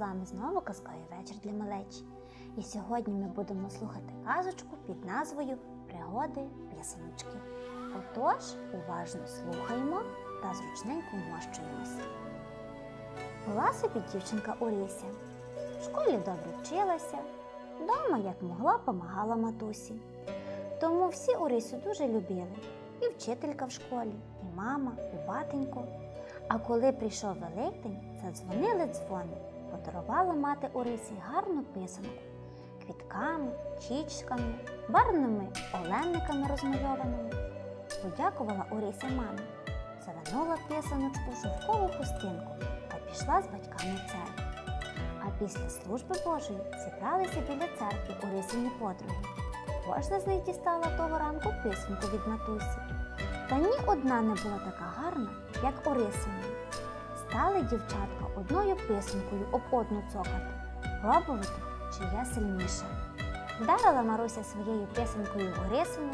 вами знову казковий вечір для малечі. І сьогодні ми будемо слухати казочку під назвою «Пригоди писаночки». Отож, уважно слухаємо та зручненько вмощуємося. Була собі дівчинка Орися. В школі добре вчилася, вдома, як могла, помагала матусі. Тому всі Орисю дуже любили. І вчителька в школі, і мама, і батенько. А коли прийшов Великдень, задзвонили дзвони. Подарувала мати Орисі гарну писанку. Квітками, чічками, барвними оленниками розмальованими. Подякувала Орися мамі, завернула писаночку в шовкову хустинку та пішла з батьками в церкву. А після служби Божої зібралися біля церкви Орисині подруги. Кожна з них дістала того ранку писанку від матусі. Та ні одна не була така гарна, як Орисина. Стали дівчатка одною писанкою об одну цокати, пробувати, чия сильніша. Вдарила Маруся своєю писанкою Орисину.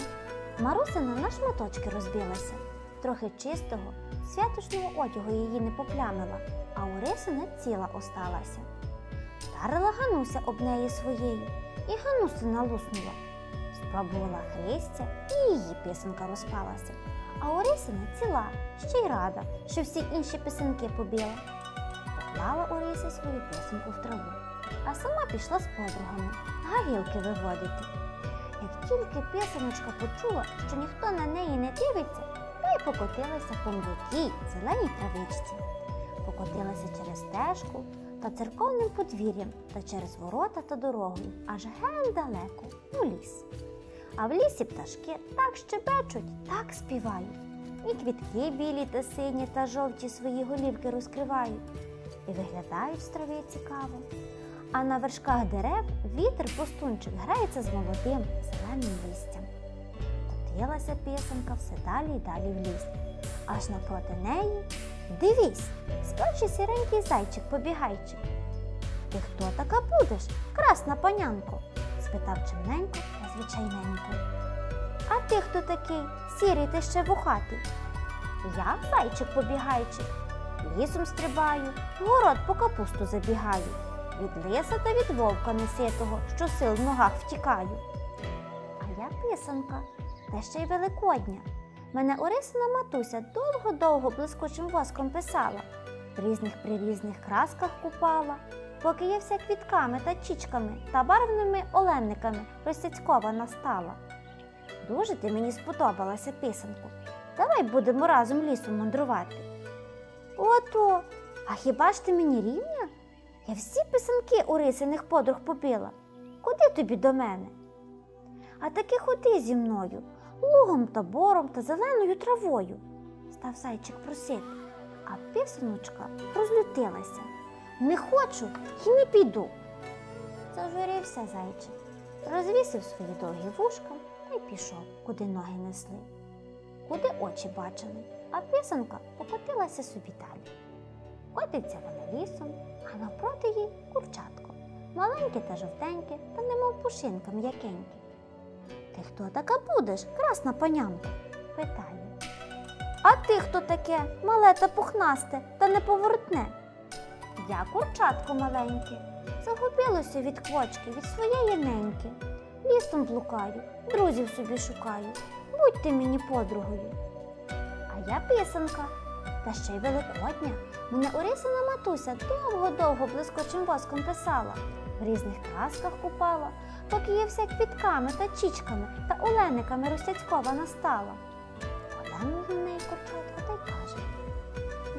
Марусина на шматочки розбилася. Трохи чистого, святочного одягу її не поплямила, а Орисина ціла осталася. Вдарила Гануся об неї своєю, і Ганусина луснула. Спробувала Христя, і її писанка розпалася. А Орисина ціла, ще й рада, що всі інші писанки побила. Поклала Орися свою писанку в траву, а сама пішла з подругами гагілки виводити. Як тільки писаночка почула, що ніхто на неї не дивиться, та й покотилася по м'якій зеленій травичці. Покотилася через стежку та церковним подвір'ям та через ворота та дорогою, аж ген далеко, у ліс. А в лісі пташки так щебечуть, так співають. І квітки білі та сині та жовті свої голівки розкривають. І виглядають з трави цікаво. А на вершках дерев вітер-пустунчик грається з молодим зеленим листям. Котилася писанка все далі й далі в ліс. Аж напроти неї, дивись, скаче сіренький зайчик-побігайчик. «Ти хто така будеш, красна панянко?» – спитав чимненько та звичайненько. «А ти хто такий, сірий та ще вухатий?» «Я зайчик-побігайчик, лісом стрибаю, в город по капусту забігаю, від лиса та від вовка неситого, що сил в ногах втікаю. А я писанка, та ще й великодня. Мене Орисина матуся довго-довго блискучим воском писала, в різних красках купала, поки я вся квітками та чічками та барвними оленниками розцяцькована стала. Дуже ти мені сподобалася, писанку. Давай будемо разом лісом мандрувати». «Ото, а хіба ж ти мені рівня? Я всі писанки Орисиних подруг побила. Куди тобі до мене?» «А таки ходи зі мною, лугом та бором та зеленою травою», – став зайчик просити. А писаночка розлютилася. «Не хочу і не піду». Зажурівся зайчик, розвісив свої довгі вушка та й пішов, куди ноги несли, куди очі бачили, а писанка покотилася собі далі. Котиться вона лісом, а навпроти їй курчатко, маленьке та жовтеньке, та немов пушинка м'якеньке. «Ти хто така будеш, красна панянко?» – питає. «А ти хто таке, мале та пухнасте та неповоротне?» «Я курчатко маленьке, загубилося від квочки, від своєї неньки. Лісом блукаю, друзів собі шукаю, будь ти мені подругою». «А я писанка, та ще й великодня. Мене Орисина матуся довго-довго блискучим воском писала, в різних красках купала, поки я вся квітками та чічками та оленниками розцяцькована стала». Поглянула на неї курчатко та й каже: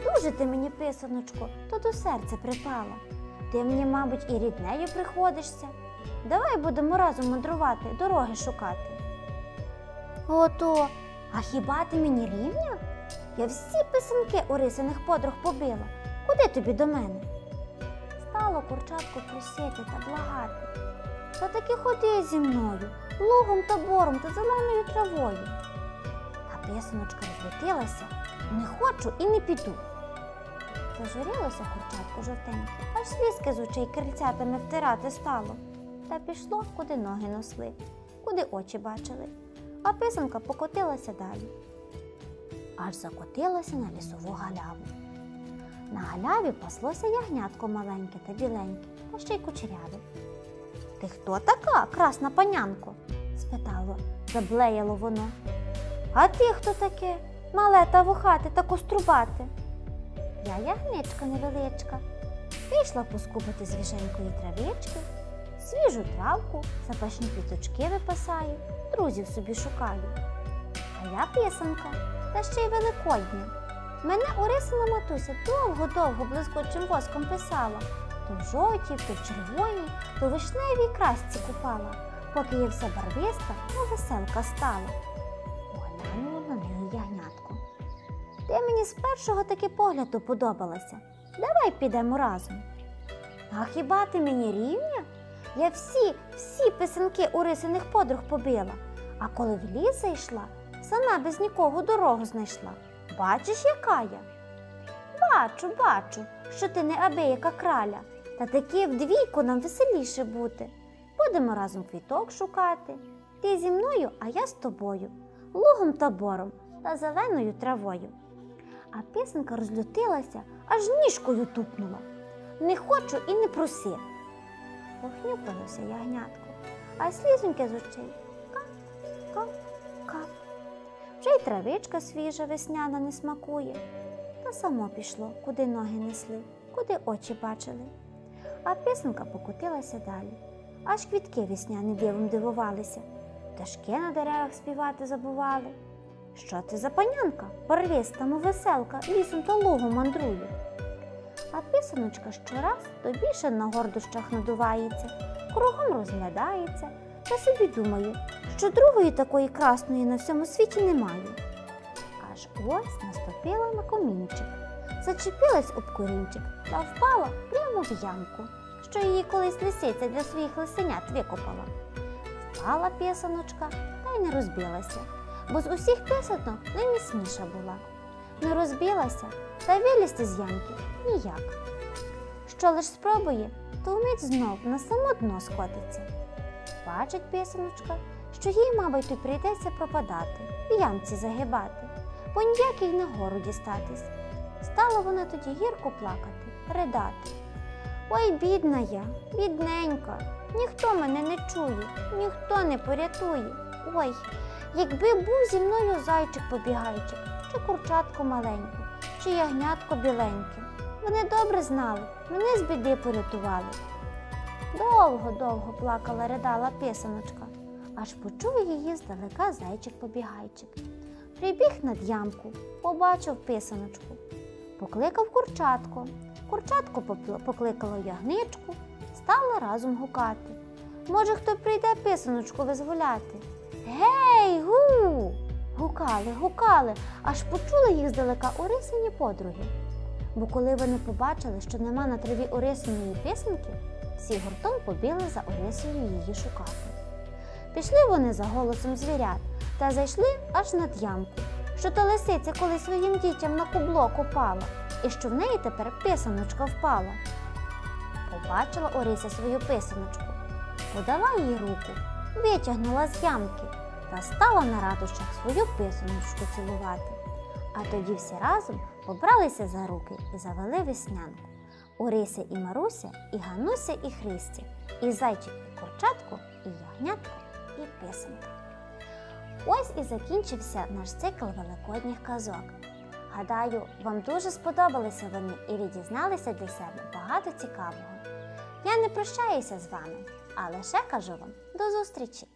«Дуже ти мені, писаночко, то до серця припала. Ти мені, мабуть, і ріднею приходишся. Давай будемо разом мандрувати, дороги шукати». «Ото, а хіба ти мені рівня? Я всі писанки Орисиних подруг побила. Куди тобі до мене?» Стало курчатко просити та благати. «Та таки ходи зі мною, лугом та бором та зеленою травою». А писаночка розлютилася: «Не хочу і не піду». Зажурилося курчатко жовтеньке, аж слізки з очей крильцятами втирати стало. Та пішло, куди ноги несли, куди очі бачили. А писанка покотилася далі. Аж закотилася на лісову галяву. На галяві паслося ягнятко маленьке та біленьке, та ще й кучеряве. «Ти хто така, красна панянко?» – спитало, заблеяло воно. «А ти хто таке, мале та вухате та кострубате?» «Я ягничка невеличка. Вийшла поскубати свіженької травички, свіжу травку, запашні квіточки випасаю, друзів собі шукаю. А я писанка, та ще й великодня. Мене Орисина матуся довго-довго блискучим воском писала. То в жовтій, то в червоній, то в вишневій красці купала, поки я вся барвиста, та веселка стала». Поглянуло на неї ягнятко. «Ти мені з першого таки погляду подобалася. Давай підемо разом». «А хіба ти мені рівня? Я всі писанки Орисиних подруг побила, а коли в ліс зайшла, сама без нікого дорогу знайшла. Бачиш, яка я?» Бачу, що ти не абияка краля, та таки вдвійку нам веселіше бути. Будемо разом квіток шукати. Ти зі мною, а я з тобою, лугом та бором та зеленою травою». А писанка розлютилася, аж ніжкою тупнула. «Не хочу і не проси». Похнюпилося ягнятко, а слізоньки з очей кап, кап, кап. Вже й травичка свіжа весняна не смакує. Та само пішло, куди ноги несли, куди очі бачили. А писанка покотилася далі. Аж квітки весняні дивом дивувалися. Пташки на деревах співати забували. «Що це за панянка, барвиста, мов веселка, лісом та лугом мандрує?» А писаночка щораз то більше на гордощах надувається, кругом розглядається та собі думає, що другої такої красної на всьому світі немає. Аж ось наступила на комінчик, зачепилась об корінчик та впала прямо в ямку, що її колись лисиця для своїх лисенят викопала. Впала писаночка та й не розбилася, бо з усіх писанок найміцніша була. Не розбилася, та вилізти з ямки ніяк. Що лиш спробує, то вмить знов на само дно скотиться. Бачить писаночка, що їй, мабуть, і прийдеться пропадати, в ямці загибати, бо ніяк їй нагору дістатись. Стала вона тоді гірко плакати, ридати. «Ой, бідна я, бідненька, ніхто мене не чує, ніхто не порятує. Ой, якби був зі мною зайчик-побігайчик, чи курчатко маленьке, чи ягнятко біленьке. Вони добре знали, мене з біди порятували». Довго-довго плакала, ридала писаночка, аж почув її здалека зайчик-побігайчик. Прибіг над ямку, побачив писаночку, покликав курчатко. Курчатко покликало ягничку, стали разом гукати. «Може, хто прийде писаночку визволяти?» «Гей, гу!» Гукали, аж почули їх здалека Орисині подруги. Бо коли вони побачили, що нема на траві Орисиної писанки, всі гуртом побігли за Орисою її шукати. Пішли вони за голосом звірят та зайшли аж над ямку, що то лисиця колись своїм дітям на кубло копала, і що в неї тепер писаночка впала. Побачила Орися свою писаночку, подала їй руку, витягнула з ямки та стала на радощах свою писаночку цілувати. А тоді всі разом побралися за руки і завели веснянку. Орися і Маруся, і Гануся, і Христя, і зайчик, і курчатко, і ягнятко, і писанка. Ось і закінчився наш цикл великодніх казок. Гадаю, вам дуже сподобалися вони і ви дізналися для себе багато цікавого. Я не прощаюся з вами, а лише кажу вам до зустрічі!